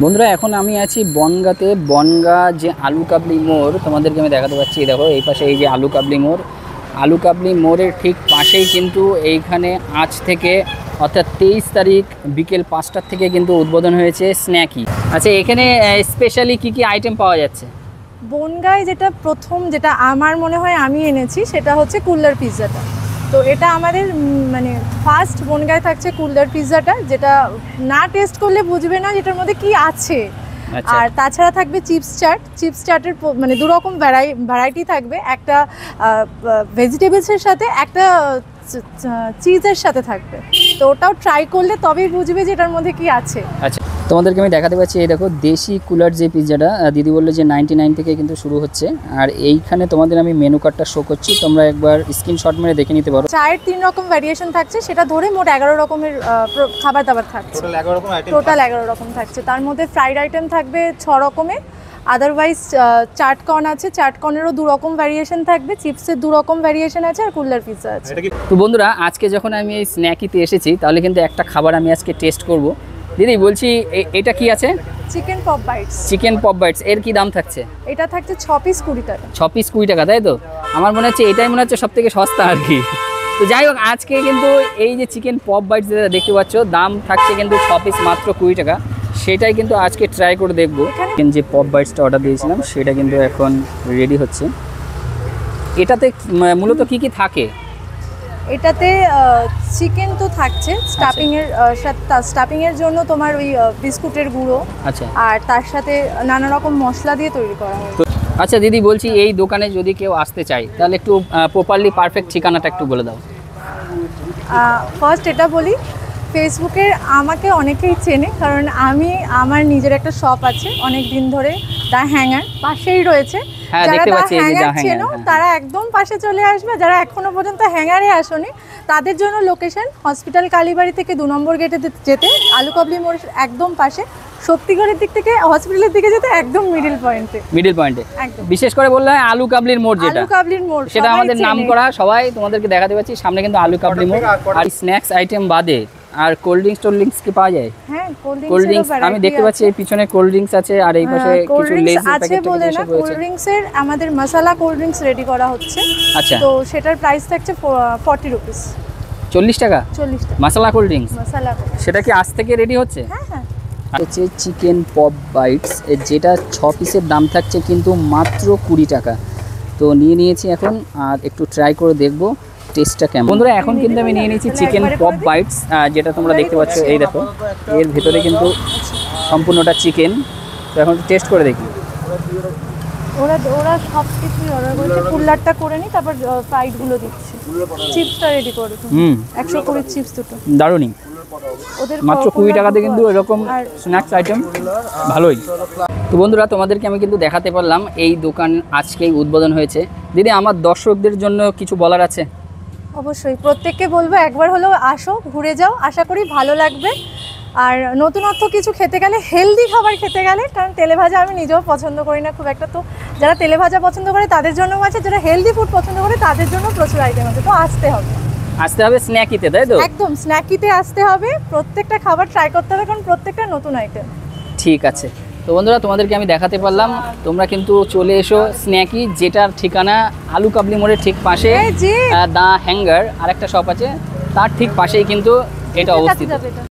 বন্ধুরা এখন আমি আছি বনগাঁতে। বনগাঁ যে আলু কাবলি মোড় তোমাদেরকে আমি দেখাতে পাচ্ছি। দেখো এই পাশে এই যে আলু কাবলি মোড়, আলু কাবলি মোড়ের ঠিক পাশেই কিন্তু এইখানে আজ থেকে অর্থাৎ 23 তারিখ বিকেল 5টার থেকে কিন্তু উদ্বোধন হয়েছে স্ন্যাকি। আচ্ছা এখানে স্পেশালি কি কি আইটেম পাওয়া যাচ্ছে? বনগাঁয় যেটা প্রথম, যেটা আমার মনে হয় আমি এনেছি, সেটা হচ্ছে কুল্লার পিৎজাটা। তো এটা আমাদের মানে ফার্স্ট বনগাঁয় থাকছে কুল্লার পিৎজাটা, যেটা না টেস্ট করলে বুঝবে না যেটার মধ্যে কি আছে। আর তাছাড়া থাকবে চিপস চাট। চিপস চাটের মানে দু রকম ভ্যারাইটি থাকবে, একটা ভেজিটেবলসের সাথে, একটা চিজের সাথে থাকবে। তো ওটাও ট্রাই করলে তবেই বুঝবে যে এটার মধ্যে কি আছে। আচ্ছা তোমাদেরকে আমি দেখাতে পাচ্ছি, এই দেখো দেশি কুলার যে পিৎজাটা, দিদি বললো যে 99 থেকে কিন্তু শুরু হচ্ছে। আর এইখানে তোমাদের আমি মেনু কার্ডটা শো করছি, তোমরা একবার স্ক্রিনশট মেরে দেখে নিতে পারো। চায়ের 3 রকম ভ্যারিয়েশন থাকছে, সেটা ধরে মোট 11 রকমের খাবার দাবার থাকছে। টোটাল 11 রকম থাকছে। তার মধ্যে ফ্রাইড আইটেম থাকবে 6 রকমের। আদারওয়াইজ চাটকর্ন আছে, চাটকর্নেরও 2 রকম ভ্যারিয়েশন থাকবে, চিপসের 2 রকম ভ্যারিয়েশন আছে, আর কুল্লার পিৎজা আছে। তো বন্ধুরা আজকে যখন আমি এই স্ন্যাকিতে এসেছি, তাহলে কিন্তু একটা খাবার আমি আজকে টেস্ট করব। দিদি বলছি এটা কি আছে? Chicken pop bites. Chicken pop bites, এর কি দাম থাকছে? এটা থাকছে 6 পিস 20 টাকা। 6 পিস 20 টাকা, তাই তো? আমার মনে হচ্ছে এটাই মনে হচ্ছে সবথেকে সস্তা আর কি। তো যাই হোক, আজকে কিন্তু এই যে চিকেন পপ বাইটস যেটা দেখতে পাচ্ছ, দাম থাকছে কিন্তু 6 পিস মাত্র 20 টাকা। সেটাই কিন্তু আজকে ট্রাই করে দেখবো। যে পপ বাইটসটা অর্ডার দিয়েছিলাম সেটা কিন্তু এখন রেডি হচ্ছে। এটাতে মূলত কি কি থাকে? এটাতে চিকেন তো থাকছে স্টাফিং এর জন্য তোমার ওই বিস্কুটের গুঁড়ো। আচ্ছা। আর তার সাথে নানা রকম মশলা দিয়ে তৈরি করা হয়। আচ্ছা দিদি বলছি, এই দোকানে যদি কেউ আসতে চায় তাহলে একটু প্রপারলি পারফেক্ট ঠিকানাটা একটু বলে দাও। ফার্স্ট এটা বলি, ফেসবুকে আমাকে অনেকেই চেনে, কারণ আমার নিজের একটা শপ আছে অনেক দিন ধরে, দ্য হ্যাঙ্গার, পাশেই রয়েছে। যারা দ্য হ্যাঙ্গার চেনো তারা একদম পাশে চলে আসবে। যারা এখনো পর্যন্ত হ্যাঙ্গারে আসোনি তাদের জন্য লোকেশন হসপিটাল কালীবাড়ি থেকে 2 নম্বর গেটে যেতে, আলু কাবলি মোড় একদম পাশে, শক্তিগড়ের দিক থেকে হসপিটালের দিকে যেতে একদম মিডল পয়েন্টে। বিশেষ করে বললে আলু কাবলির মোড়, যেটা আলু কাবলির মোড়, সেটা আমাদের নাম করা, সবাই তোমাদেরকে দেখাতে পাচ্ছি সামনে কিন্তু আলু কাবলি মোড়। আর স্ন্যাক্স আইটেম বাদে আর কোল্ড ড্রিঙ্কস কি পাওয়া যায়? হ্যাঁ, কোল্ড ড্রিঙ্কস আমি দেখতে পাচ্ছি, এই পিছনে কোল্ড ড্রিঙ্কস আছে, আর এই পাশে কিছু লেজ আছে বলে না। কোল্ড ড্রিঙ্কস এর আমাদের মশলা কোল্ড ড্রিঙ্কস রেডি করা হচ্ছে। আচ্ছা। তো সেটার প্রাইস থাকছে 40 রুপিস। 40 টাকা? 40 টাকা মশলা কোল্ড ড্রিঙ্কস। সেটা কি আজ থেকে রেডি হচ্ছে? হ্যাঁ হ্যাঁ। হচ্ছে চিকেন পপ বাইটস, যেটা 6 পিসের দাম থাকছে কিন্তু মাত্র 20 টাকা। তো নিয়ে নিয়েছি এখন, আর একটু ট্রাই করে দেখবো টেস্টটা কেমন। বন্ধুরা এখন কিন্তু আমি নিয়ে নিয়েছি চিকেন পপ বাইটস, যেটা তোমরা দেখতে পাচ্ছ। এই দেখো এর ভেতরে কিন্তু সম্পূর্ণটা চিকেন। তো এখন টেস্ট করে দেখি। ওরা সব কিছুই অর্ডার করেছে, কুল্লারটা করে নি, তারপর ফ্রাইডগুলো দিচ্ছি। চিপসটা রেডি করে তুমি 120 চিপস দুটো। দারুণই, মাত্র 20 টাকাতে কিন্তু এরকম স্ন্যাক্স আইটেম ভালোই। তো বন্ধুরা তোমাদেরকে আমি কিন্তু দেখাতে পারলাম এই দোকান আজকেই উদ্বোধন হয়েছে। দিদি আমার দর্শকদের জন্য কিছু বলার আছে? অবশ্যই, প্রত্যেককে বলবো একবার হলেও আসো, ঘুরে যাও, আশা করি ভালো লাগবে। আর নতুনত্ব কিছু খেতে গেলে, হেলদি খাবার খেতে গেলে, কারণ তেলে ভাজা আমি নিজেও পছন্দ করি না খুব একটা, তো যারা তেলে ভাজা পছন্দ করে তাদের জন্যও আছে, যারা হেলদি ফুড পছন্দ করে তাদের জন্য প্রচুর আইটেম আছে। তো আসতে হবে স্ন্যাকিতে, তাই তো? একদম স্ন্যাকিতে আসতে হবে, প্রত্যেকটা খাবার ট্রাই করতে হবে, কারণ প্রত্যেকটা নতুন আইটেম। ঠিক আছে। তো বন্ধুরা তোমাদেরকে আমি দেখাতে পারলাম, তোমরা কিন্তু চলে এসো স্ন্যাকি, যেটার ঠিকানা আলু কাবলি মোড়ের ঠিক পাশে দ্য হ্যাঙ্গার, আরেকটা শপ আছে তার ঠিক পাশেই কিন্তু এটা অবস্থিত।